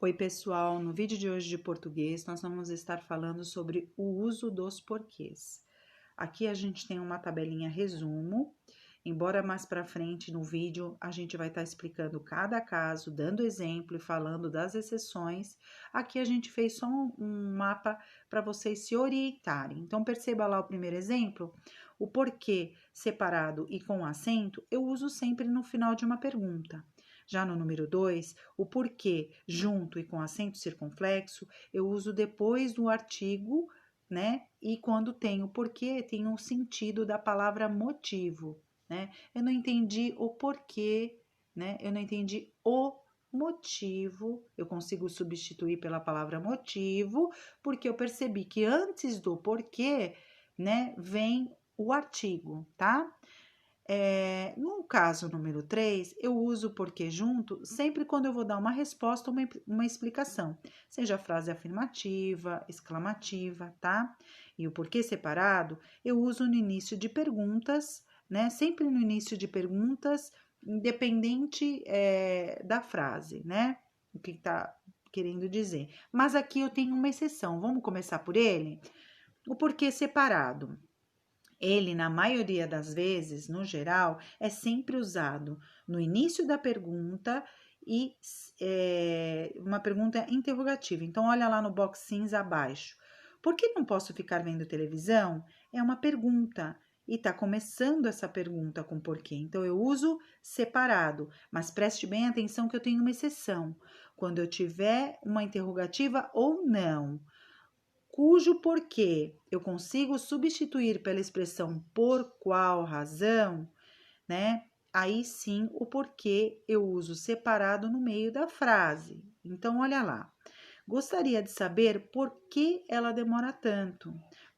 Oi, pessoal! No vídeo de hoje de português, nós vamos estar falando sobre o uso dos porquês. Aqui a gente tem uma tabelinha resumo, embora mais para frente no vídeo a gente vai estar explicando cada caso, dando exemplo e falando das exceções. Aqui a gente fez só um mapa para vocês se orientarem. Então, perceba lá o primeiro exemplo. O porquê separado e com acento, eu uso sempre no final de uma pergunta. Já no número 2, o porquê junto e com acento circunflexo, eu uso depois do artigo, né? E quando tem o porquê, tem o sentido da palavra motivo, né? Eu não entendi o porquê, né? Eu não entendi o motivo, eu consigo substituir pela palavra motivo, porque eu percebi que antes do porquê, né, vem o artigo, tá? No caso número 3, eu uso o porquê junto sempre quando eu vou dar uma resposta ou uma explicação, seja frase afirmativa, exclamativa, tá? E o porquê separado eu uso no início de perguntas, né? Sempre no início de perguntas, independente da frase, né? O que tá querendo dizer. Mas aqui eu tenho uma exceção, vamos começar por ele? O porquê separado. Ele, na maioria das vezes, no geral, é sempre usado no início da pergunta e uma pergunta interrogativa. Então, olha lá no box cinza abaixo. Por que não posso ficar vendo televisão? É uma pergunta. E está começando essa pergunta com porquê. Então, eu uso separado, mas preste bem atenção que eu tenho uma exceção. Quando eu tiver uma interrogativa ou não, cujo porquê eu consigo substituir pela expressão por qual razão, né? Aí sim o porquê eu uso separado no meio da frase. Então, olha lá. Gostaria de saber por que ela demora tanto.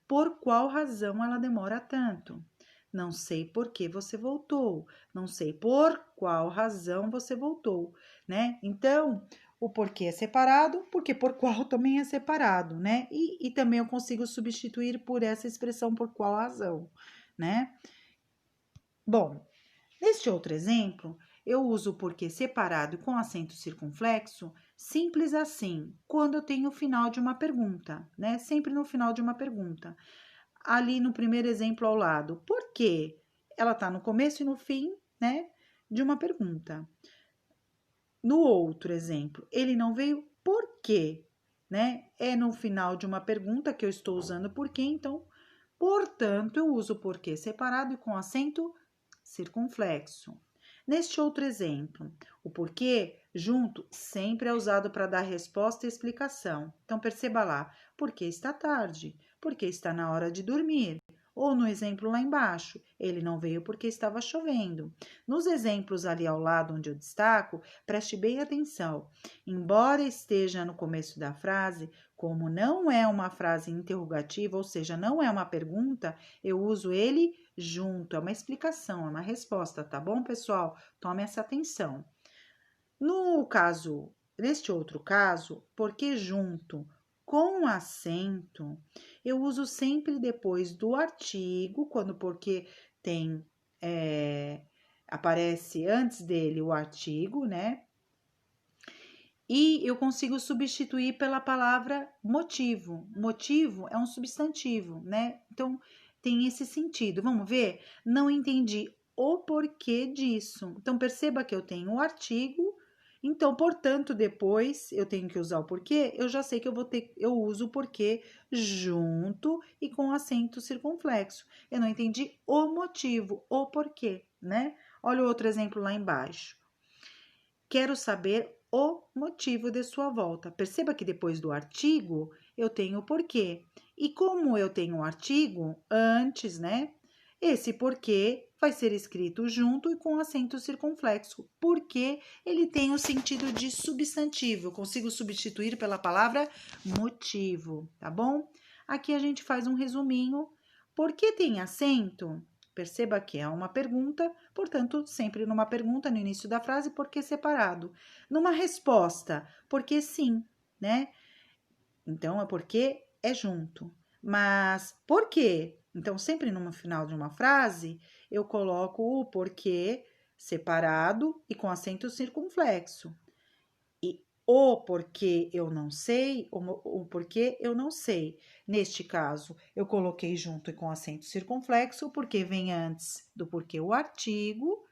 Por qual razão ela demora tanto? Não sei por que você voltou. Não sei por qual razão você voltou, né? Então, o porquê é separado, porque por qual também é separado, né? E também eu consigo substituir por essa expressão por qual razão, né? Bom, neste outro exemplo, eu uso o porquê separado com acento circunflexo, simples assim, quando eu tenho o final de uma pergunta, né? Sempre no final de uma pergunta. Ali no primeiro exemplo ao lado, por quê? Ela está no começo e no fim, né? De uma pergunta. No outro exemplo, ele não veio por quê? Né? É no final de uma pergunta que eu estou usando por quê, então, portanto, eu uso porquê separado e com acento circunflexo. Neste outro exemplo, o porquê junto sempre é usado para dar resposta e explicação. Então, perceba lá, porque está tarde, porque está na hora de dormir. Ou no exemplo lá embaixo, ele não veio porque estava chovendo. Nos exemplos ali ao lado onde eu destaco, preste bem atenção. Embora esteja no começo da frase, como não é uma frase interrogativa, ou seja, não é uma pergunta, eu uso ele junto. É uma explicação, é uma resposta, tá bom, pessoal? Tome essa atenção. Neste outro caso, porque junto com acento, eu uso sempre depois do artigo, quando porque tem, aparece antes dele o artigo, né? E eu consigo substituir pela palavra motivo. Motivo é um substantivo, né? Então, tem esse sentido. Vamos ver? Não entendi o porquê disso. Então, perceba que eu tenho o artigo. Então, portanto, depois eu tenho que usar o porquê. Eu já sei que eu uso o porquê junto e com acento circunflexo. Eu não entendi o motivo, o porquê, né? Olha o outro exemplo lá embaixo. Quero saber o motivo de sua volta. Perceba que depois do artigo eu tenho o porquê. E como eu tenho um artigo antes, né? Esse porquê vai ser escrito junto e com acento circunflexo, porque ele tem o sentido de substantivo. Eu consigo substituir pela palavra motivo, tá bom? Aqui a gente faz um resuminho. Por que tem acento? Perceba que é uma pergunta, portanto, sempre numa pergunta no início da frase, por que separado? Numa resposta, porque sim, né? Então, é porque é junto. Mas por quê? Então, sempre no final de uma frase, eu coloco o porquê separado e com acento circunflexo. E o porquê eu não sei, o porquê eu não sei. Neste caso, eu coloquei junto com acento circunflexo, porque vem antes do porquê o artigo,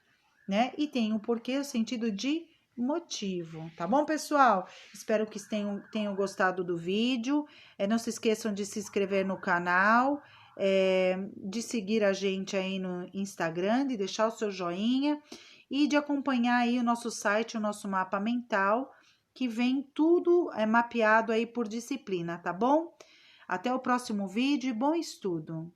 né? E tem o porquê, o sentido de motivo, tá bom, pessoal? Espero que tenham gostado do vídeo. Não se esqueçam de se inscrever no canal, de seguir a gente aí no Instagram, de deixar o seu joinha e de acompanhar aí o nosso site, o nosso mapa mental, que vem tudo mapeado aí por disciplina, tá bom? Até o próximo vídeo e bom estudo!